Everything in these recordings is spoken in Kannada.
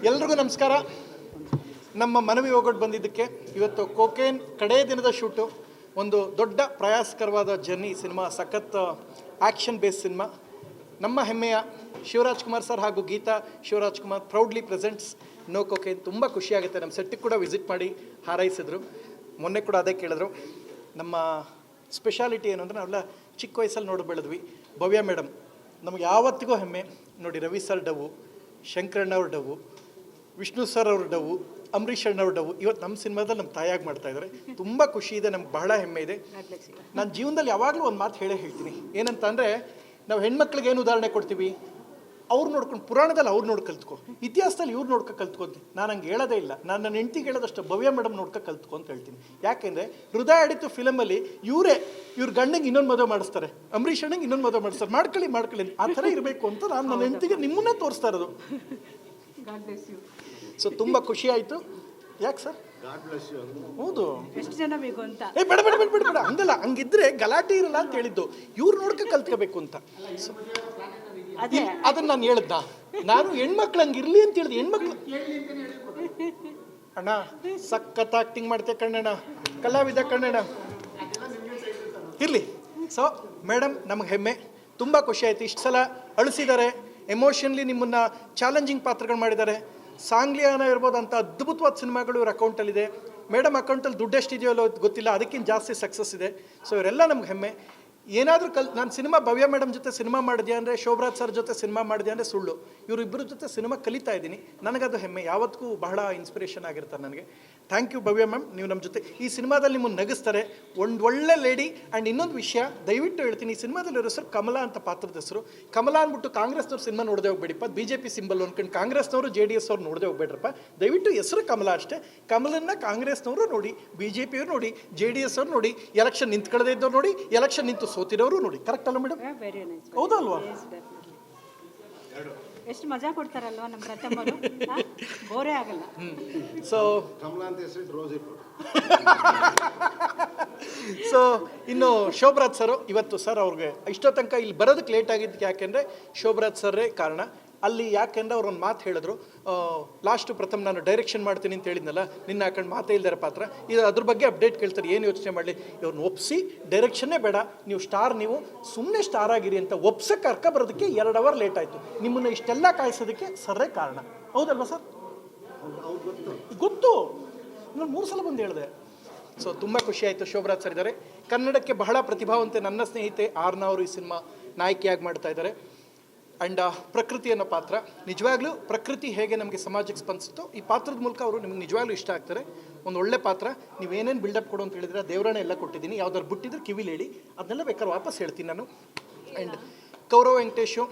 ಎಲ್ರಿಗೂ ನಮಸ್ಕಾರ. ನಮ್ಮ ಮನವಿ ಹೋಗೋಟ್ಟು ಬಂದಿದ್ದಕ್ಕೆ ಇವತ್ತು ಕೋಕೇನ್ ಕಡೇ ದಿನದ ಶೂಟು, ಒಂದು ದೊಡ್ಡ ಪ್ರಯಾಸಕರವಾದ ಜರ್ನಿ ಸಿನಿಮಾ, ಸಖತ್ ಆ್ಯಕ್ಷನ್ ಬೇಸ್ ಸಿನಿಮಾ. ನಮ್ಮ ಹೆಮ್ಮೆಯ ಶಿವರಾಜ್ ಕುಮಾರ್ ಸರ್ ಹಾಗೂ Geetha Shivaraj Kumar proudly presents No Cocaine. ತುಂಬ ಖುಷಿಯಾಗುತ್ತೆ. ನಮ್ಮ ಸೆಟ್ಟಿಗೆ ಕೂಡ ವಿಸಿಟ್ ಮಾಡಿ ಹಾರೈಸಿದ್ರು. ಮೊನ್ನೆ ಕೂಡ ಅದೇ ಕೇಳಿದ್ರು. ನಮ್ಮ ಸ್ಪೆಷಾಲಿಟಿ ಏನು ಅಂದರೆ ನಾವೆಲ್ಲ ಚಿಕ್ಕ ವಯಸ್ಸಲ್ಲಿ ನೋಡಿ ಬೆಳೆದ್ವಿ. ಭವ್ಯ ಮೇಡಮ್ ನಮಗೆ ಯಾವತ್ತಿಗೂ ಹೆಮ್ಮೆ ನೋಡಿ. ರವಿ ಸರ್ ಡವು, ಶಂಕರಣ್ಣವ್ರ ಡವು, ವಿಷ್ಣು ಸರ್ ಅವ್ರ ಡವು, ಅಂಬರೀಷ್ ಅಣ್ಣವ್ರ ಡವು ಇವತ್ತು ನಮ್ಮ ಸಿನಿಮಾದಲ್ಲಿ ನಮ್ಮ ತಾಯಾಗಿ ಮಾಡ್ತಾಯಿದ್ದಾರೆ. ತುಂಬ ಖುಷಿ ಇದೆ, ನಮ್ಗೆ ಬಹಳ ಹೆಮ್ಮೆ ಇದೆ. ನಾನು ಜೀವನದಲ್ಲಿ ಯಾವಾಗಲೂ ಒಂದು ಮಾತು ಹೇಳ್ತೀನಿ. ಏನಂತ ಅಂದರೆ, ನಾವು ಹೆಣ್ಮಕ್ಳಿಗೆ ಏನು ಉದಾಹರಣೆ ಕೊಡ್ತೀವಿ, ಅವ್ರು ನೋಡ್ಕೊಂಡು ಪುರಾಣದಲ್ಲಿ ಅವ್ರು ನೋಡ್ಕೊ ಕಲ್ತ್ಕೊ, ಇತಿಹಾಸದಲ್ಲಿ ಇವ್ರು ನೋಡ್ಕೊ ಕಲ್ತ್ಕೊತೀನಿ. ನಾನು ಹಂಗೆ ಹೇಳೋದೇ ಇಲ್ಲ. ನಾನು ನನ್ನ ಹೆಂಡ್ತಿಗೆ ಹೇಳೋದಷ್ಟು ಭವ್ಯ ಮೇಡಮ್ ನೋಡ್ಕೊ ಕಲ್ತ್ಕೊ ಅಂತ ಹೇಳ್ತೀನಿ. ಯಾಕೆಂದರೆ ಹೃದಯ ಹಿಡಿತು ಫಿಲಮಲ್ಲಿ ಇವ್ರ ಗಂಡಂಗೆ ಇನ್ನೊಂದು ಮದುವೆ ಮಾಡಿಸ್ತಾರೆ, ಅಂಬರೀಷ್ ಅಣ್ಣಂಗೆ ಇನ್ನೊಂದು ಮದುವೆ ಮಾಡಿಸ್ತಾರೆ. ಮಾಡ್ಕೊಳ್ಳಿ ಆ ಥರ ಇರಬೇಕು ಅಂತ ನಾನು ನನ್ನ ಹೆಂಡ್ತಿಗೆ ನಿಮ್ಮನ್ನೇ ತೋರಿಸ್ತಾ ಇರೋದು. ಸೊ ತುಂಬ ಖುಷಿ ಆಯಿತು. ಯಾಕೆ ಸರ್? ಹೌದು, ಎಷ್ಟು ಜನ ಬೇಕು ಅಂತ ಬೇಡ ಹಂಗಲ್ಲ. ಹಂಗಿದ್ರೆ ಗಲಾಟೆ ಇರಲ್ಲ ಅಂತ ಹೇಳಿದ್ದು. ಇವ್ರು ನೋಡ್ಕೊ ಕಲ್ತ್ಕೋಬೇಕು ಅಂತ. ಅದನ್ನ ನಾನು ಹೇಳ್ದ. ನಾನು ಹೆಣ್ಮಕ್ಳು ಹಂಗಿರ್ಲಿ ಅಂತ ಹೇಳಿದೆ. ಹೆಣ್ಮಕ್ಳು ಅಣ್ಣ ಸಖತ್ ಆಕ್ಟಿಂಗ್ ಮಾಡ್ತೆ ಕಣ್ಣಣ್ಣ, ಕಲಾವಿದ ಕಣ್ಣಣ್ಣ ಇರ್ಲಿ. ಸೊ ಮೇಡಮ್ ನಮ್ಗೆ ಹೆಮ್ಮೆ, ತುಂಬ ಖುಷಿ ಆಯ್ತು. ಇಷ್ಟು ಸಲ ಅಳಿಸಿದ್ದಾರೆ, ಎಮೋಷನ್ಲಿ ನಿಮ್ಮನ್ನ ಚಾಲೆಂಜಿಂಗ್ ಪಾತ್ರಗಳು ಮಾಡಿದ್ದಾರೆ. ಸಾಂಗ್ಲಿಯಾನ ಇರ್ಬೋದು ಅಂತ ಅದ್ಭುತವಾದ ಸಿನಿಮಾಗಳು ಇವ್ರ ಅಕೌಂಟಲ್ಲಿದೆ. ಮೇಡಮ್ ಅಕೌಂಟಲ್ಲಿ ದುಡ್ಡು ಎಷ್ಟಿದೆಯೋ ಗೊತ್ತಿಲ್ಲ, ಅದಕ್ಕಿಂತ ಜಾಸ್ತಿ ಸಕ್ಸಸ್ ಇದೆ. ಸೊ ಇವರೆಲ್ಲ ನಮ್ಗೆ ಹೆಮ್ಮೆ. ಏನಾದರೂ ನಾನು ಸಿನಿಮಾ ಭವ್ಯ ಮೇಡಮ್ ಜೊತೆ ಸಿನಿಮಾ ಮಾಡಿದೆ ಅಂದರೆ, ಶೋಭರಾಜ್ ಸರ್ ಜೊತೆ ಸಿನಿಮಾ ಮಾಡಿದೆ ಅಂದರೆ ಸುಳ್ಳು. ಇವರಿಬ್ಬರ ಜೊತೆ ಸಿನಿಮಾ ಕಲಿತಾ ಇದ್ದೀನಿ. ನನಗದು ಹೆಮ್ಮೆ, ಯಾವತ್ತಿಗೂ ಬಹಳ ಇನ್ಸ್ಪಿರೇಷನ್ ಆಗಿರ್ತಾರೆ ನನಗೆ. ಥ್ಯಾಂಕ್ ಯು ಭವ್ಯ ಮ್ಯಾಮ್, ನೀವು ನಮ್ಮ ಜೊತೆ ಈ ಸಿನಿಮಾದಲ್ಲಿ ನಿಮ್ಮನ್ನು ನಗಿಸ್ತಾರೆ. ಒಂದು ಒಳ್ಳೆ ಲೇಡಿ. ಆ್ಯಂಡ್ ಇನ್ನೊಂದು ವಿಷಯ ದಯವಿಟ್ಟು ಹೇಳ್ತೀನಿ, ಈ ಸಿನಿಮಾದಲ್ಲಿ ಇರೋ ಹೆಸರು ಕಮಲಾ ಅಂತ ಪಾತ್ರದ ಹೆಸರು. ಕಮಲಾ ಅಂದ್ಬಿಟ್ಟು ಕಾಂಗ್ರೆಸ್ನವ್ರು ಸಿನಿಮಾ ನೋಡದೆ ಹೋಗ್ಬೇಡಿಪ್ಪ. BJP ಸಿಂಬಲ್ ಅನ್ಕೊಂಡು ಕಾಂಗ್ರೆಸ್ನವರು JDS ಅವ್ರು ನೋಡದೆ ಹೋಗ್ಬೇಡ್ರಪ್ಪ. ದಯವಿಟ್ಟು ಹೆಸರು ಕಮಲಾ ಅಷ್ಟೇ. ಕಮಲನ್ನ ಕಾಂಗ್ರೆಸ್ನವರು ನೋಡಿ, BJP ಅವ್ರು ನೋಡಿ, JDS ಅವ್ರು ನೋಡಿ, ಎಲೆಕ್ಷನ್ ನಿಂತ್ಕೊಳ್ಳದೇ ಇದ್ದವ್ರು ನೋಡಿ, ಎಲೆಕ್ಷನ್ ನಿಂತು ಸೋತಿರೋರು ನೋಡಿ. ಕರೆಕ್ಟ್ ಅಲ್ಲ ಮೇಡಮ್? ಹೌದಾ ಅಲ್ವಾ? ಎಷ್ಟು ಮಜಾ ಕೊಡ್ತಾರಲ್ವಾ ನಮ್ಮ ಪ್ರಥಮರು, ಬೋರೇ ಆಗಲ್ಲ. ಸೊ ಕಮಲಾ ಅಂತ ಹೆಸರು ರೋಸ್ ಇಟ್ಟು. ಸೊ ಇನ್ನು ಶೋಭರಾಜ್ ಸರು ಇವತ್ತು ಸರ್ ಅವ್ರಿಗೆ ಇಷ್ಟೋ ತನಕ ಇಲ್ಲಿ ಬರೋದಕ್ಕೆ ಲೇಟ್ ಆಗಿದ್ದಕ್ಕೆ ಯಾಕೆಂದರೆ ಶೋಭರಾಜ್ ಸರ್ರೇ ಕಾರಣ. ಅಲ್ಲಿ ಯಾಕೆಂದ್ರೆ ಅವ್ರು ಒಂದು ಮಾತು ಹೇಳಿದ್ರು, ಲಾಸ್ಟು ಪ್ರಥಮ ನಾನು ಡೈರೆಕ್ಷನ್ ಮಾಡ್ತೀನಿ ಅಂತ ಹೇಳಿದ್ನಲ್ಲ, ನಿನ್ನ ಹಾಕೊಂಡು ಮಾತೇ ಇಲ್ದಾರೆ ಪಾತ್ರ ಇದು, ಅದ್ರ ಬಗ್ಗೆ ಅಪ್ಡೇಟ್ ಕೇಳ್ತಾರೆ. ಏನು ಯೋಚನೆ ಮಾಡಲಿ, ಇವ್ರನ್ನ ಒಪ್ಪಿಸಿ ಡೈರೆಕ್ಷನ್ನೇ ಬೇಡ, ನೀವು ಸ್ಟಾರ್, ನೀವು ಸುಮ್ಮನೆ ಸ್ಟಾರ್ ಆಗಿರಿ ಅಂತ ಒಪ್ಸಕ್ಕೆ ಕರ್ಕ ಬರೋದಕ್ಕೆ 2 ಅವರ್ ಲೇಟ್ ಆಯಿತು. ನಿಮ್ಮನ್ನು ಇಷ್ಟೆಲ್ಲ ಕಾಯಿಸೋದಕ್ಕೆ ಸರ್ರೇ ಕಾರಣ. ಹೌದಲ್ವಾ ಸರ್? ಗೊತ್ತು, ನಾನು 3 ಸಲ ಬಂದು ಹೇಳಿದೆ. ಸೊ ತುಂಬ ಖುಷಿ ಆಯಿತು. ಶೋಭರಾಜ್ ಸರ್ ಇದ್ದಾರೆ. ಕನ್ನಡಕ್ಕೆ ಬಹಳ ಪ್ರತಿಭಾವಂತೆ ನನ್ನ ಸ್ನೇಹಿತೆ ಆರ್ನಾ ಅವರು ಈ ಸಿನಿಮಾ ನಾಯಕಿಯಾಗಿ ಮಾಡ್ತಾ ಇದ್ದಾರೆ. ಆ್ಯಂಡ್ ಪ್ರಕೃತಿ ಅನ್ನೋ ಪಾತ್ರ, ನಿಜವಾಗ್ಲೂ ಪ್ರಕೃತಿ ಹೇಗೆ ನಮಗೆ ಸಮಾಜಕ್ಕೆ ಸ್ಪಂದಿಸುತ್ತೋ ಈ ಪಾತ್ರದ ಮೂಲಕ ಅವರು ನಿಮ್ಗೆ ನಿಜವಾಗ್ಲೂ ಇಷ್ಟ ಆಗ್ತಾರೆ. ಒಂದು ಒಳ್ಳೆ ಪಾತ್ರ. ನೀವೇನೇನು ಬಿಲ್ಡಪ್ ಕೊಡು ಅಂತ ಹೇಳಿದ್ರೆ ದೇವರನ್ನ ಎಲ್ಲ ಕೊಟ್ಟಿದ್ದೀನಿ. ಯಾವ್ದಾದ್ರು ಬಿಟ್ಟಿದ್ರೆ ಕಿವಿಲಿ ಹೇಳಿ, ಅದನ್ನೆಲ್ಲ ಬೇಕಾದ್ರೆ ವಾಪಸ್ ಹೇಳ್ತೀನಿ ನಾನು. ಆ್ಯಂಡ್ ಕೌರವ್ ವೆಂಕಟೇಶು,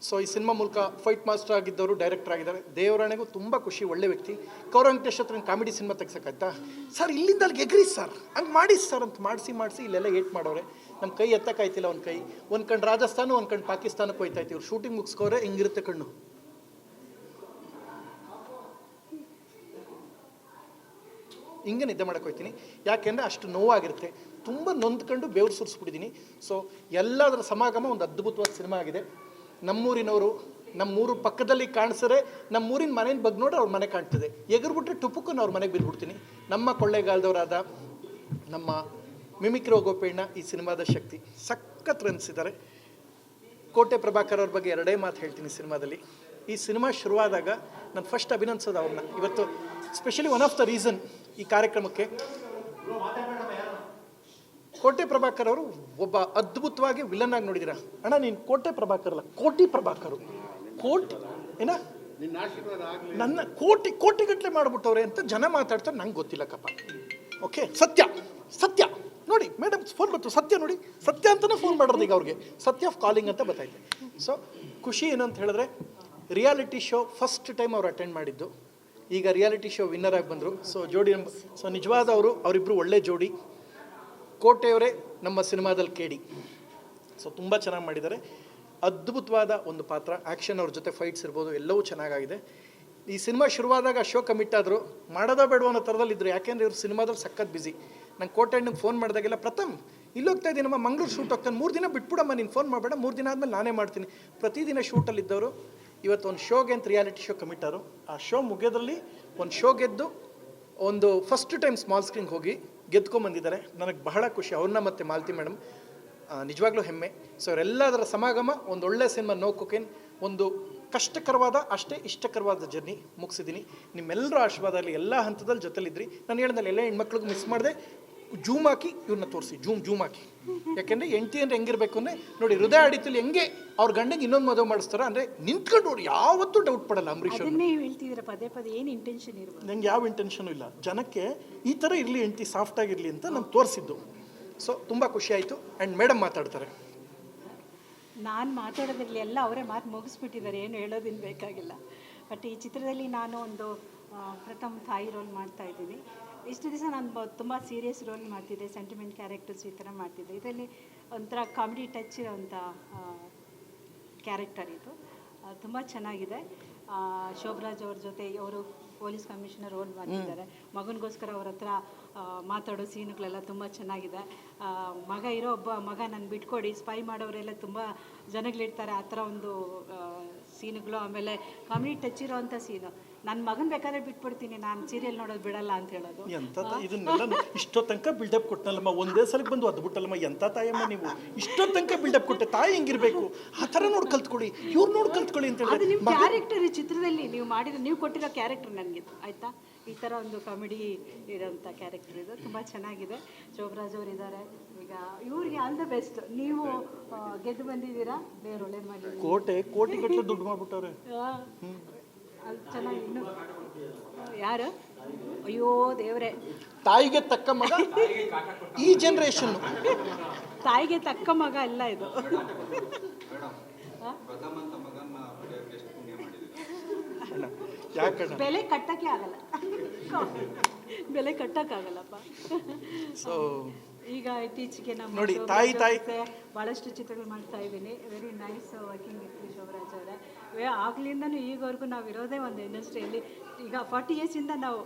ಸೊ ಈ ಸಿನಿಮಾ ಮೂಲಕ ಫೈಟ್ ಮಾಸ್ಟರ್ ಆಗಿದ್ದವರು ಡೈರೆಕ್ಟರ್ ಆಗಿದ್ದಾರೆ. ದೇವರಾಣೆಗೂ ತುಂಬ ಖುಷಿ, ಒಳ್ಳೆ ವ್ಯಕ್ತಿ. ಕೌರವ್ ವೆಂಕಟೇಶ್ ಹತ್ರ ಕಾಮಿಡಿ ಸಿನಿಮಾ ತೆಗ್ಸೋಕ್ಕಾಯ್ತಾ ಸರ್? ಇಲ್ಲಿಂದ ಅಲ್ಲಿಗೆ ಎಗ್ರಿ ಸರ್, ಹಂಗೆ ಮಾಡಿ ಸರ್ ಅಂತ ಮಾಡಿಸಿ ಇಲ್ಲೆಲ್ಲ ಏಟ್ ಮಾಡೋರೆ. ನಮ್ಮ ಕೈ ಎತ್ತಕ್ಕಾಯ್ತಿಲ್ಲ. ಒಂದು ಕಣ್ಣು ರಾಜಸ್ಥಾನ, ಒಂದು ಕಣ್ಣು ಪಾಕಿಸ್ತಾನಕ್ಕೆ ಹೋಯ್ತಾಯ್ತು. ಇವ್ರು ಶೂಟಿಂಗ್ ಮುಗಿಸ್ಕೋರೆ ಹಿಂಗಿರುತ್ತೆ ಕಣ್ಣು. ಹಿಂಗೆ ನಿದ್ದೆ ಮಾಡಕ್ಕೆ ಹೋಗ್ತೀನಿ. ಯಾಕೆಂದರೆ ಅಷ್ಟು ನೋವಾಗಿರುತ್ತೆ. ತುಂಬ ನೊಂದ್ಕೊಂಡು ಬೆವರು ಸುರಿಸ್ಬಿಟ್ಟಿದ್ದೀನಿ. ಸೊ ಎಲ್ಲದರ ಸಮಾಗಮ ಒಂದು ಅದ್ಭುತವಾದ ಸಿನಿಮಾ ಆಗಿದೆ. ನಮ್ಮೂರಿನವರು, ನಮ್ಮೂರು ಪಕ್ಕದಲ್ಲಿ ಕಾಣಿಸಿದ್ರೆ ನಮ್ಮೂರಿನ ಮನೇನ ಬಗ್ಗೆ ನೋಡ್ರೆ ಅವ್ರ ಮನೆ ಕಾಣ್ತದೆ. ಎಗರ್ಬಿಟ್ರೆ ಟುಪುಕ್ಕನ್ನು ಅವ್ರ ಮನೆಗೆ ಬಿದ್ದುಬಿಡ್ತೀನಿ. ನಮ್ಮ ಕೊಳ್ಳೇಗಾಲದವರಾದ ನಮ್ಮ ಮಿಮಿಕ್ರಿ ಗೋಪಣ್ಣ ಈ ಸಿನಿಮಾದ ಶಕ್ತಿ. ಸಖತ್ ರನ್ಸಿದ್ದಾರೆ. ಕೋಟೆ ಪ್ರಭಾಕರ್ ಅವ್ರ ಬಗ್ಗೆ 2 ಮಾತು ಹೇಳ್ತೀನಿ ಸಿನಿಮಾದಲ್ಲಿ. ಈ ಸಿನಿಮಾ ಶುರುವಾದಾಗ ನಾನು ಫಸ್ಟ್ ಅಭಿನಂದಿಸೋದು ಅವ್ರನ್ನ. ಇವತ್ತು specially one of the reason ಈ ಕಾರ್ಯಕ್ರಮಕ್ಕೆ ಕೋಟೆ ಪ್ರಭಾಕರ್ ಅವರು ಒಬ್ಬ ಅದ್ಭುತವಾಗಿ ವಿಲನ್ ಆಗಿ ನೋಡಿದ್ದೀರಾ. ಅಣ್ಣ ನೀನು ಕೋಟೆ ಪ್ರಭಾಕರ್ ಅಲ್ಲ, ಕೋಟಿ ಪ್ರಭಾಕರು. ಏನ ನನ್ನ ಕೋಟಿಗಟ್ಟಲೆ ಮಾಡಿಬಿಟ್ಟವ್ರೆ ಅಂತ ಜನ ಮಾತಾಡ್ತಾರೆ. ನಂಗೆ ಗೊತ್ತಿಲ್ಲ ಕಪ್ಪ. ಓಕೆ, ಸತ್ಯ ನೋಡಿ ಮೇಡಮ್ ಫೋನ್ ಬಂತು, ಸತ್ಯ ನೋಡಿ, ಸತ್ಯ ಅಂತಲೇ ಫೋನ್ ಮಾಡೋದು ಈಗ ಅವ್ರಿಗೆ. ಸತ್ಯ ಆಫ್ ಕಾಲಿಂಗ್ ಅಂತ ಬತ್ತೈತೆ. ಸೊ ಖುಷಿ ಏನು ಅಂತ ಹೇಳಿದ್ರೆ, ರಿಯಾಲಿಟಿ ಶೋ ಫಸ್ಟ್ ಟೈಮ್ ಅವ್ರು ಅಟೆಂಡ್ ಮಾಡಿದ್ದು. ಈಗ ರಿಯಾಲಿಟಿ ಶೋ ವಿನ್ನರ್ ಆಗಿ ಬಂದರು. ಸೊ ಜೋಡಿ, ಸೊ ನಿಜವಾದವರು ಅವರಿಬ್ಬರು ಒಳ್ಳೆ ಜೋಡಿ. ಕೋಟೆಯವರೇ ನಮ್ಮ ಸಿನಿಮಾದಲ್ಲಿ ಕೇಡಿ. ಸೊ ತುಂಬ ಚೆನ್ನಾಗಿ ಮಾಡಿದ್ದಾರೆ. ಅದ್ಭುತವಾದ ಒಂದು ಪಾತ್ರ. ಆ್ಯಕ್ಷನ್, ಅವ್ರ ಜೊತೆ ಫೈಟ್ಸ್ ಇರ್ಬೋದು, ಎಲ್ಲವೂ ಚೆನ್ನಾಗಾಗಿದೆ. ಈ ಸಿನಿಮಾ ಶುರುವಾದಾಗ ಶೋ ಕಮಿಟ್ ಆದರು, ಮಾಡೋದೋ ಬೇಡ ಅನ್ನೋ ಥರದಲ್ಲಿದ್ದರು. ಯಾಕೆಂದರೆ ಇವರು ಸಿನಿಮಾದಲ್ಲಿ ಸಖತ್ ಬ್ಯುಸಿ. ನಂಗೆ ಕೋಟೆ ಅಣ್ಣಗೆ ಫೋನ್ ಮಾಡಿದಾಗೆಲ್ಲ, ಪ್ರಥಮ್ ಇಲ್ಲೋಗ್ತಾ ಇದ್ದೀನಮ್ಮ, ಮಂಗ್ಳೂರು ಶೂಟ್ ಹೋಗ್ತಾನೆ, 3 ದಿನ ಬಿಟ್ಬಿಡಮ್ಮ, ನೀನು ಫೋನ್ ಮಾಡಬೇಡ, 3 ದಿನ ಆದಮೇಲೆ ನಾನೇ ಮಾಡ್ತೀನಿ. ಪ್ರತಿದಿನ ಶೂಟಲ್ಲಿದ್ದವರು ಇವತ್ತು ಒಂದು ಶೋಗೆ ಅಂತ ರಿಯಾಲಿಟಿ ಶೋ ಕಮಿಟರು, ಆ ಶೋ ಮುಗಿಯೋದ್ರಲ್ಲಿ ಒಂದು ಶೋ ಗೆದ್ದು ಒಂದು ಫಸ್ಟ್ ಟೈಮ್ ಸ್ಮಾಲ್ ಸ್ಕ್ರೀನ್ಗೆ ಹೋಗಿ ಗೆದ್ಕೊಂಬಂದಿದ್ದಾರೆ. ನನಗೆ ಬಹಳ ಖುಷಿ, ಅವ್ರನ್ನ ಮತ್ತು ಮಾಲತಿ ಮೇಡಮ್ ನಿಜವಾಗ್ಲೂ ಹೆಮ್ಮೆ. ಸೊ ಅವರೆಲ್ಲದರ ಸಮಾಗಮ ಒಂದು ಒಳ್ಳೆ ಸಿನಿಮಾ ನೋ ಕೊಕೇನ್, ಒಂದು ಕಷ್ಟಕರವಾದ ಅಷ್ಟೇ ಇಷ್ಟಕರವಾದ ಜರ್ನಿ ಮುಗಿಸಿದ್ದೀನಿ. ನಿಮ್ಮೆಲ್ಲರ ಆಶೀರ್ವಾದ ಆಗಲಿ, ಎಲ್ಲ ಹಂತದಲ್ಲಿ ಜೊತೆಲಿದ್ರಿ. ನಾನು ಹೇಳ್ದಲ್ಲ, ಎಲ್ಲ ಹೆಣ್ಮಕ್ಳಿಗೂ ಮಿಸ್ ಮಾಡಿದೆ, ಜೂಮ್ ಹಾಕಿ ಇವ್ರನ್ನ ತೋರಿಸಿ, ಜೂಮ್ ಹಾಕಿ. ಯಾಕೆಂದರೆ ಹೆಂಡ್ತಿ ಅಂದರೆ ಹೆಂಗಿರ್ಬೇಕು ಅಂದರೆ ನೋಡಿ, ಹೃದಯ ಆಡಿತಲ್ಲಿ ಹೆಂಗೆ ಅವ್ರ ಗಂಡಂಗೆ ಇನ್ನೊಂದು ಮದುವೆ ಮಾಡಿಸ್ತಾರೆ ಅಂದರೆ ನಿಂತ್ಕೊಂಡು ಅವ್ರು ಯಾವತ್ತೂ ಡೌಟ್ ಪಡಲ್ಲ. ಅಂಬರೀಷ್ ಅದನ್ನೇ ಹೇಳ್ತಿದ್ದೀರ ಪದೇ ಪದೇ, ಏನು ಇಂಟೆನ್ಷನ್ ಇರ್ಬೋದು? ನಂಗೆ ಯಾವ ಇಂಟೆನ್ಷನು ಇಲ್ಲ, ಜನಕ್ಕೆ ಈ ಥರ ಇರಲಿ, ಹೆಂಡ್ತಿ ಸಾಫ್ಟಾಗಿರಲಿ ಅಂತ ನಾನು ತೋರಿಸಿದ್ದು. ಸೊ ತುಂಬ ಖುಷಿ ಆಯಿತು. ಆ್ಯಂಡ್ ಮೇಡಮ್ ಮಾತಾಡ್ತಾರೆ. ನಾನು ಮಾತಾಡೋದ್ರಲ್ಲಿ ಎಲ್ಲ ಅವರೇ ಮಾತು ಮುಗಿಸ್ಬಿಟ್ಟಿದ್ದಾರೆ, ಏನು ಹೇಳೋದಿನ್ನು ಬೇಕಾಗಿಲ್ಲ. ಬಟ್ ಈ ಚಿತ್ರದಲ್ಲಿ ನಾನು ಒಂದು ಪ್ರಥಮ ತಾಯಿ ರೋಲ್ ಮಾಡ್ತಾ ಇದ್ದೀನಿ. ಇಷ್ಟು ದಿವಸ ನಾನು ತುಂಬ ಸೀರಿಯಸ್ ರೋಲ್ ಮಾಡ್ತಿದ್ದೆ, ಸೆಂಟಿಮೆಂಟ್ ಕ್ಯಾರೆಕ್ಟರ್ಸ್ ಈ ಥರ ಮಾಡ್ತಿದ್ದೆ. ಇದರಲ್ಲಿ ಒಂಥರ ಕಾಮಿಡಿ ಟಚ್ ಇರೋವಂಥ ಕ್ಯಾರೆಕ್ಟರ್ ಇದು. ತುಂಬ ಚೆನ್ನಾಗಿದೆ. ಶೋಭರಾಜ್ ಅವ್ರ ಜೊತೆ ಅವರು ಪೊಲೀಸ್ ಕಮಿಷನರ್ ರೋಲ್ ಮಾಡ್ತಿದ್ದಾರೆ. ಮಗನಿಗೋಸ್ಕರ ಅವ್ರ ಹತ್ರ ಮಾತಾಡೋ ಸೀನುಗಳೆಲ್ಲ ತುಂಬ ಚೆನ್ನಾಗಿದೆ. ಮಗ ಇರೋ ಒಬ್ಬ ಮಗ ನಾನು ಬಿಟ್ಕೊಡಿ, ಸ್ಪೈ ಮಾಡೋರೆಲ್ಲ ತುಂಬ ಜನಗಳಿರ್ತಾರೆ, ಆ ಥರ ಒಂದು ಸೀನುಗಳು. ಆಮೇಲೆ ಕಾಮಿಡಿ ಟಚ್ ಇರೋವಂಥ ಸೀನು, ನನ್ನ ಮಗನ ಬೇಕಾದ್ರೆ ಬಿಟ್ಬಿಡ್ತೀನಿ, ನಾನು ಸೀರಿಯಲ್ ನೋಡೋದು ಬಿಡಲ್ಲ ಅಂತ ಹೇಳೋದು. ಎಂಥ ಇದನ್ನೆಲ್ಲ ಇಷ್ಟೋ ತನಕ ಬಿಲ್ಡಪ್ ಕೊಟ್ಟನಲ್ಲಮ್ಮ, ಒಂದೇ ಸಲಕ್ಕೆ ಬಂದು ಅದ್ಬಿಟ್ಟಲ್ಲಮ್ಮ. ಎಂಥ ತಾಯಮ್ಮ ನೀವು, ಇಷ್ಟೋ ತನಕ ಬಿಲ್ಡಪ್ ಕೊಟ್ಟೆ. ತಾಯಿ ಹೆಂಗಿರ್ಬೇಕು ಆ ಥರ ನೋಡಿ ಕಲ್ತ್ಕೊಳ್ಳಿ, ಇವ್ರು ನೋಡಿ ಕಲ್ತ್ಕೊಳ್ಳಿ ಅಂತ ಅದು ಹೇಳಿ. ನಿಮ್ಮ ಕ್ಯಾರೆಕ್ಟರ್ ಈ ಚಿತ್ರದಲ್ಲಿ ನೀವು ಕೊಟ್ಟಿರೋ ಕ್ಯಾರೆಕ್ಟರ್ ನನಗೆ ಆಯಿತಾ. ಈ ಥರ ಒಂದು ಕಾಮಿಡಿ ಇರೋಂಥ ಕ್ಯಾರೆಕ್ಟರ್ ಇದು, ತುಂಬ ಚೆನ್ನಾಗಿದೆ. ಶೋಭರಾಜ್ ಅವರು ಇದ್ದಾರೆ. ಈಗ ಇವ್ರಿಗೆ ಆಲ್ ದ ಬೆಸ್ಟ್. ನೀವು ಗೆದ್ದು ಬಂದಿದ್ದೀರಾ, ದೇವ್ರು ಒಳ್ಳೇದು ಮಾಡಿ. ಕೋಟಿ ಗಟ್ಟಲೆ ದುಡ್ಡು ಮಾಡ್ಬಿಟ್ಟವ್ರೆ. ಅದು ಚೆನ್ನಾಗಿ. ಇನ್ನು ಯಾರು? ಅಯ್ಯೋ ದೇವ್ರೆ, ತಾಯಿಗೆ ತಕ್ಕ ಮಗ ಈ ಜನ್ರೇಷನ್. ತಾಯಿಗೆ ತಕ್ಕ ಮಗ ಅಲ್ಲ ಇದು. ಯಾಕಣ್ಣ ಬೆಲೆ ಕಟ್ಟಕ್ಕೆ ಆಗಲ್ಲ, ಬೆಲೆ ಕಟ್ಟಕ್ಕಾಗಲ್ಲಪ್ಪ. ಸೊ ಈಗ ಇತ್ತೀಚೆಗೆ ನಮ್ಮ ನೋಡಿ, ತಾಯಿ ಭಾಳಷ್ಟು ಚಿತ್ರಗಳು ಮಾಡ್ತಾ ಇದ್ದೀನಿ. Very nice working with Sobhraj ಅವರೇ. ಆಗ್ಲಿಂದನೂ ಈಗವರೆಗೂ ನಾವು ಇರೋದೇ ಒಂದು ಇಂಡಸ್ಟ್ರಿಯಲ್ಲಿ. ಈಗ 40 ಇಯರ್ಸಿಂದ ನಾವು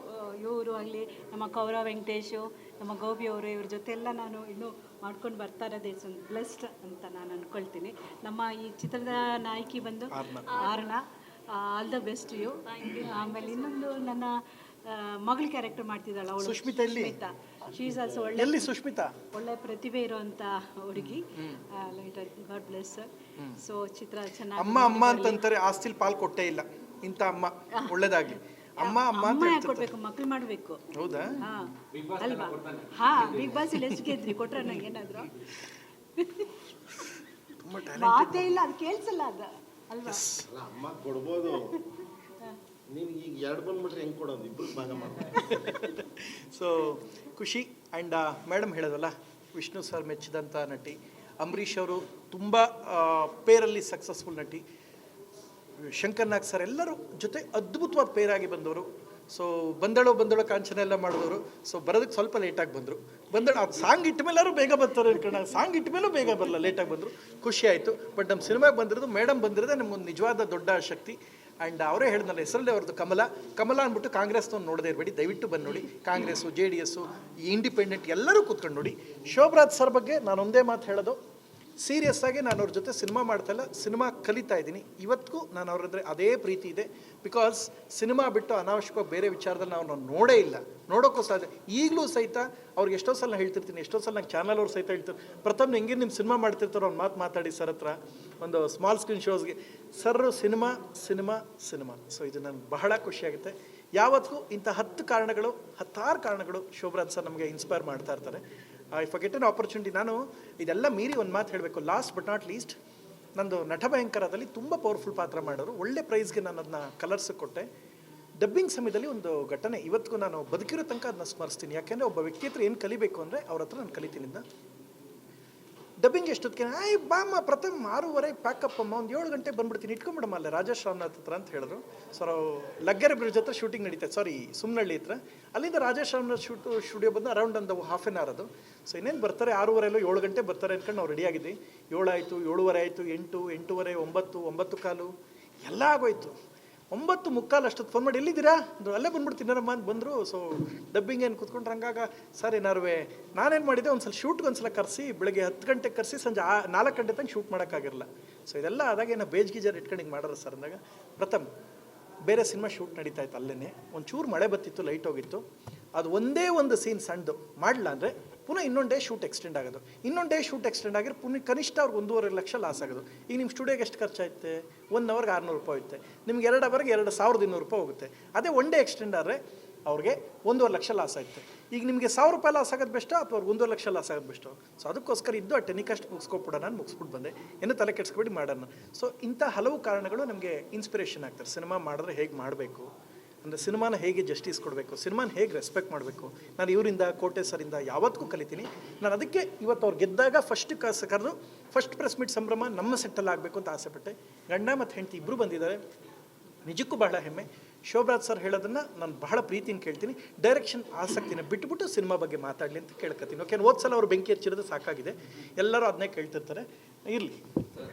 ಇವರು ಆಗಲಿ, ನಮ್ಮ ಕೌರವ್ ವೆಂಕಟೇಶು, ನಮ್ಮ ಗೋಪಿ ಅವರು, ಇವ್ರ ಜೊತೆ ಎಲ್ಲ ನಾನು ಇನ್ನೂ ಮಾಡ್ಕೊಂಡು ಬರ್ತಾ ಇರೋದು ಇಟ್ಸ್ ಒಂದು ಬ್ಲೆಸ್ಡ್ ಅಂತ ನಾನು ಅಂದ್ಕೊಳ್ತೀನಿ. ನಮ್ಮ ಈ ಚಿತ್ರದ ನಾಯಕಿ ಬಂದು ಆರ್ಣ, ಆಲ್ ದ ಬೆಸ್ಟ್ ಯು. ಆಮೇಲೆ ಇನ್ನೊಂದು ನನ್ನ ಮಗಳ ಕ್ಯಾರೆಕ್ಟರ್ ಮಾಡ್ತಿದ್ದಾಳೆ ಅವಳು, ಸುಷ್ಮಿತಾ. ಶಿ ಈಸ್ ಆಲ್ಸೋ ಒಳ್ಳೆ ಸುಷ್ಮಿತಾ, ಒಳ್ಳೆ ಪ್ರತಿಭೆ ಇರುವಂಥ ಹುಡುಗಿ. God bless. ಸೊ ಚಿತ್ರ ಚೆನ್ನಾಗಿ. ಅಮ್ಮ ಅಂತಂತಾರೆ, ಆಸ್ತಿಲ್ ಪಾಲ್ ಕೊಟ್ಟೇ ಇಲ್ಲ. ಇಂಥ ಅಮ್ಮ ಒಳ್ಳೇದಾಗ್ಲಿ. ಅಮ್ಮ ಯಾಕೆ ಕೊಡ್ಬೇಕು, ಮಕ್ಳು ಮಾಡಬೇಕು. ಹೌದಾ? ಅಲ್ವಾ? ಬಿಗ್ ಬಾಸ್ ಇಲ್ಲಿ ಎಷ್ಟು ಗೆದ್ರಿ, ಕೊಟ್ರೆ ನಂಗೆ ಏನಾದ್ರು ಮಾತೇ ಇಲ್ಲ, ಅದು ಕೇಳಿಸಲ್ಲ ಅದು ಅಲ್ವಾ? ಅಲ್ಲ, ಅಮ್ಮ ಕೊಡ್ಬೋದು. ನೀವು ಈಗ 2 ಬಂದ್ಬಿಟ್ರೆ ಹೆಂಗೆ ಕೊಡೋದು? ಇಬ್ಬರು ಭಾಗ ಮಾಡ್ತಾರೆ. ಸೊ ಖುಷಿ. ಆ್ಯಂಡ್ ಮೇಡಮ್ ಹೇಳೋದಲ್ಲ, ವಿಷ್ಣು ಸರ್ ಮೆಚ್ಚಿದಂಥ ನಟಿ. ಅಂಬರೀಷ್ ಅವರು ತುಂಬ ಪೇರಲ್ಲಿ ಸಕ್ಸಸ್ಫುಲ್ ನಟಿ. ಶಂಕರ್ ನಾಗ್ ಸರ್ ಎಲ್ಲರೂ ಜೊತೆ ಅದ್ಭುತವಾದ ಪೇರಾಗಿ ಬಂದವರು. ಸೊ ಬಂದಳೋ ಕಾಂಚನ ಎಲ್ಲ ಮಾಡಿದವರು. ಸೊ ಬರೋದಕ್ಕೆ ಸ್ವಲ್ಪ ಲೇಟಾಗಿ ಬಂದರು. ಅದು ಸಾಂಗ್ ಇಟ್ಟ ಮೇಲಾರು ಬೇಗ ಬರ್ತಾರೆ ಅನ್ಕಣ, ಸಾಂಗ್ ಇಟ್ಟ ಮೇಲೂ ಬೇಗ ಬರಲ್ಲ, ಲೇಟಾಗಿ ಬಂದರು. ಖುಷಿ ಆಯಿತು. ಬಟ್ ನಮ್ಮ ಸಿನಿಮಾಗೆ ಬಂದಿರೋದು ಮೇಡಮ್ ಬಂದಿರೋದೇ ನಮಗೊಂದು ನಿಜವಾದ ದೊಡ್ಡ ಶಕ್ತಿ. ಆ್ಯಂಡ್ ಅವರೇ ಹೇಳಿದ್ನಲ್ಲ, ಹೆಸರಲ್ಲೇ ಅವ್ರದ್ದು ಕಮಲ ಅಂದ್ಬಿಟ್ಟು ಕಾಂಗ್ರೆಸ್ನವ್ರು ನೋಡದೇ ಇರಬೇಡಿ, ದಯವಿಟ್ಟು ಬಂದು ನೋಡಿ. ಕಾಂಗ್ರೆಸ್ಸು, JDS, ಇಂಡಿಪೆಂಡೆಂಟ್ ಎಲ್ಲರೂ ಕೂತ್ಕೊಂಡು ನೋಡಿ. ಶೋಭರಾಜ್ ಸರ್ ಬಗ್ಗೆ ನಾನು ಒಂದೇ ಮಾತು ಹೇಳೋದು, ಸೀರಿಯಸ್ ಆಗಿ ನಾನು ಅವ್ರ ಜೊತೆ ಸಿನಿಮಾ ಮಾಡ್ತಾಯಿಲ್ಲ, ಸಿನಿಮಾ ಕಲಿತಾ ಇದ್ದೀನಿ. ಇವತ್ತಿಗೂ ನಾನು ಅವ್ರಂದರೆ ಅದೇ ಪ್ರೀತಿ ಇದೆ. ಬಿಕಾಸ್ ಸಿನಿಮಾ ಬಿಟ್ಟು ಅನಾವಶ್ಯಕವಾಗಿ ಬೇರೆ ವಿಚಾರದಲ್ಲಿ ನಾವು ನೋಡೇ ಇಲ್ಲ, ನೋಡೋಕ್ಕೂ ಸಾಧ್ಯ. ಈಗಲೂ ಸಹಿತ ಅವ್ರಿಗೆ ಎಷ್ಟೋ ಸಲ ಹೇಳ್ತಿರ್ತೀನಿ, ಎಷ್ಟೋ ಸಲ ನಂಗೆ ಚಾನಲ್ ಅವ್ರು ಸಹಿತ ಹೇಳ್ತಾರೆ, ಪ್ರಥಮ್ ಹೆಂಗೆ ನಿಮ್ಮ ಸಿನಿಮಾ ಮಾಡ್ತಿರ್ತಾರೋ ಅವ್ನು ಮಾತಾಡಿ ಸರ್ ಹತ್ರ ಒಂದು ಸ್ಮಾಲ್ ಸ್ಕ್ರೀನ್ ಶೋಸ್ಗೆ. Sir cinema. ಸೊ ಇದು ನನಗೆ ಬಹಳ ಖುಷಿಯಾಗುತ್ತೆ. ಯಾವತ್ತಿಗೂ ಇಂಥ 10 ಕಾರಣಗಳು ಶೋಭರಾಜ್ ಸರ್ ನಮಗೆ ಇನ್ಸ್ಪೈರ್ ಮಾಡ್ತಾ ಇರ್ತಾರೆ. If I get N opportunity, ನಾನು ಇದೆಲ್ಲ ಮೀರಿ ಒಂದು ಮಾತು ಹೇಳಬೇಕು. ಲಾಸ್ಟ್ ಬಟ್ ನಾಟ್ ಲೀಸ್ಟ್, ನಂದು ನಟಭಯಂಕರದಲ್ಲಿ ತುಂಬ ಪವರ್ಫುಲ್ ಪಾತ್ರ ಮಾಡೋರು, ಒಳ್ಳೆ ಪ್ರೈಸ್ಗೆ ನಾನು ಅದನ್ನ ಕಲರ್ಸ್ ಕೊಟ್ಟೆ. ಡಬ್ಬಿಂಗ್ ಸಮಯದಲ್ಲಿ ಒಂದು ಘಟನೆ ಇವತ್ತಿಗೂ ನಾನು ಬದುಕಿರೋ ತನಕ ಅದನ್ನ ಸ್ಮರಿಸ್ತೀನಿ. ಯಾಕೆಂದರೆ ಒಬ್ಬ ವ್ಯಕ್ತಿ ಹತ್ರ ಏನು ಕಲಿಬೇಕು ಅಂದರೆ ಅವ್ರ ಹತ್ರ ನಾನು ಕಲಿತೀನಿ. ಡಬ್ಬಿಂಗ್ ಎಷ್ಟೊತ್ತಿಗೆ ಬಾಮ್ಮ ಪ್ರಥಮ್ 6:30 ಪ್ಯಾಕಪ್ ಅಮ್ಮ, ಒಂದು 7 ಗಂಟೆ ಬಂದ್ಬಿಡ್ತೀನಿ, ಇಟ್ಕೊಂಬಿಡಮ್ಮ ಅಲ್ಲೇ ರಾಜೇಶ್ ರಾಮನಾಥ್ ಹತ್ರ ಅಂತ ಹೇಳಿದ್ರು. ಸೊ ಲಗ್ಗೆರೆ ಬ್ರಿಡ್ಜ್ ಹತ್ರ ಶೂಟಿಂಗ್ ನಡೀತೈತೆ, ಸುಮ್ನಹಳ್ಳಿ ಹತ್ರ. ಅಲ್ಲಿಂದ ರಾಜೇಶ್ ರಾಮನಾಥ್ ಸ್ಟುಡಿಯೋ ಬಂದು ಅರೌಂಡ್ ಒಂದು ½ ಆನ್ ಅವರ್ ಅದು. ಸೊ ಇನ್ನೇನು ಬರ್ತಾರೆ 6:30 7 ಗಂಟೆ ಬರ್ತಾರೆ ಅಂದ್ಕೊಂಡು ನಾವು ರೆಡಿ ಆಗಿದ್ವಿ. 7 ಆಯಿತು, 7:30 ಆಯಿತು, 8, 8:30, 9, 9:15 ಎಲ್ಲ ಆಗೋಯ್ತು. 9:45 ಅಷ್ಟೊತ್ತು ಫೋನ್ ಮಾಡಿ ಎಲ್ಲಿದ್ದೀರಾ ಅಂದ್ರು. ಅಲ್ಲೇ ಬಂದ್ಬಿಡ್ತೀನಮ್ಮ ಅಂತ ಬಂದರು. ಸೊ ಡಬ್ಬಿಂಗ್ ಏನು ಕೂತ್ಕೊಂಡ್ರೆ ಹಂಗಾಗ ಸರ್ ಏನಾರುವೆ ನಾನೇನು ಮಾಡಿದೆ ಒಂದ್ಸಲ ಶೂಟ್ಗೆ ಒಂದ್ಸಲ ಕರೆಸಿ ಬೆಳಗ್ಗೆ 10 ಗಂಟೆಗೆ ಕರೆಸಿ ಸಂಜೆ 4 ಗಂಟೆ ತನಕ ಶೂಟ್ ಮಾಡೋಕ್ಕಾಗಿರಲ್ಲ. ಸೊ ಇದೆಲ್ಲ ಆದಾಗ ಏನೋ ಬೇಜ್ ಗೀಜರ್ ಇಟ್ಕೊಂಡು ಹಿಂಗೆ ಮಾಡೋರು ಸರ್ ಅಂದಾಗ ಪ್ರಥಮ್ ಬೇರೆ ಸಿನಿಮಾ ಶೂಟ್ ನಡೀತಾ ಇತ್ತು ಅಲ್ಲೇ. ಒಂಚೂರು ಮಳೆ ಬತ್ತಿತ್ತು, ಲೈಟ್ ಹೋಗಿತ್ತು. ಅದು ಒಂದೇ ಒಂದು ಸೀನ್ ಸಣ್ಣದು ಮಾಡಲ್ಲ ಅಂದರೆ ಪುನಃ ಇನ್ನೊಂದು ಡೇ ಶೂಟ್ ಎಕ್ಸ್ಟೆಂಡ್ ಆಗೋದು. ಇನ್ನೊಂದು ಡೇ ಶೂಟ್ ಎಕ್ಸ್ಟೆಂಡ್ ಆಗಿರೋ ಪುನಃ ಕನಿಷ್ಠ ಅವ್ರಿಗೆ 1.5 ಲಕ್ಷ ಲಾಸ್ ಆಗೋದು. ಈಗ ನಿಮ್ಮ ಸ್ಟುಡಿಯೋಗೆ ಎಷ್ಟು ಖರ್ಚಾಯ್ತೆ? 1 ಅವರ್ಗೆ 600 ರೂಪಾಯಿ ಹೋಗುತ್ತೆ. ನಿಮ್ಗೆ 2 ಅವರ್ಗೆ 2,200 ರೂಪಾಯಿ ಹೋಗುತ್ತೆ. ಅದೇ ಒನ್ ಡೇ ಎಕ್ಸ್ಟೆಂಡ್ ಆದರೆ ಅವ್ರಿಗೆ 1.5 ಲಕ್ಷ ಲಾಸ್ ಆಯ್ತು. ಈಗ ನಿಮಗೆ 1,000 ರೂಪಾಯಿ ಲಾಸ್ ಆಗೋದು ಬೆಸ್ಟೋ ಅಥವಾ ಅವ್ರಿಗೆ 1.5 ಲಕ್ಷ ಲಾಸ್ ಆಗೋದು ಬೆಸ್ಟೋ? ಸೊ ಅದಕ್ಕೋಸ್ಕರ ಇದ್ದು ಆ ಟೆನಿಕಷ್ಟು ಮುಗಿಸ್ಕೊಬಿಡೋಣ, ನಾನು ಮುಗಿಸ್ಬಿಟ್ಟು ಬಂದೆ. ಏನು ತಲೆ ಕೆಡ್ಸ್ಕೊಬಿಟ್ಟು ಮಾಡೋಣ. ಸೊ ಇಂಥ ಹಲವು ಕಾರಣಗಳು ನಮಗೆ ಇನ್ಸ್ಪಿರೇಷನ್ ಆಗ್ತಾರೆ. ಸಿನಿಮಾ ಮಾಡಿದ್ರೆ ಹೇಗೆ ಮಾಡಬೇಕು, ಅಂದರೆ ಸಿನಿಮಾನ ಹೇಗೆ ಜಸ್ಟಿಸ್ ಕೊಡಬೇಕು, ಸಿನಿಮಾನ ಹೇಗೆ ರೆಸ್ಪೆಕ್ಟ್ ಮಾಡಬೇಕು. ನಾನು ಇವರಿಂದ ಕೋಟೆ ಸರಿಂದ ಯಾವತ್ತಿಗೂ ಕಲಿತೀನಿ. ನಾನು ಅದಕ್ಕೆ ಇವತ್ತು ಅವ್ರು ಗೆದ್ದಾಗ ಕರೆದು ಫಸ್ಟ್ ಪ್ರೆಸ್ ಮೀಟ್ ಸಂಭ್ರಮ ನಮ್ಮ ಸೆಟ್ಟಲ್ಲಿ ಆಗಬೇಕು ಅಂತ ಆಸೆಪಟ್ಟೆ. ಗಂಡ ಮತ್ತು ಹೆಂಡತಿ ಇಬ್ಬರು ಬಂದಿದ್ದಾರೆ, ನಿಜಕ್ಕೂ ಬಹಳ ಹೆಮ್ಮೆ. ಶೋಭರಾಜ್ ಸರ್ ಹೇಳೋದನ್ನು ನಾನು ಬಹಳ ಪ್ರೀತಿಯಿಂದ ಕೇಳ್ತೀನಿ. ಡೈರೆಕ್ಷನ್ ಆಸಕ್ತಿನ ಬಿಟ್ಬಿಟ್ಟು ಸಿನಿಮಾ ಬಗ್ಗೆ ಮಾತಾಡಲಿ ಅಂತ ಕೇಳ್ಕೊತೀನಿ. ಓಕೆ, ಹೋದ ಸಲ ಅವರು ಬೆಂಕಿ ಹಚ್ಚಿರೋದು ಸಾಕಾಗಿದೆ, ಎಲ್ಲರೂ ಅದನ್ನೇ ಕೇಳ್ತಿರ್ತಾರೆ. ಇರಲಿ.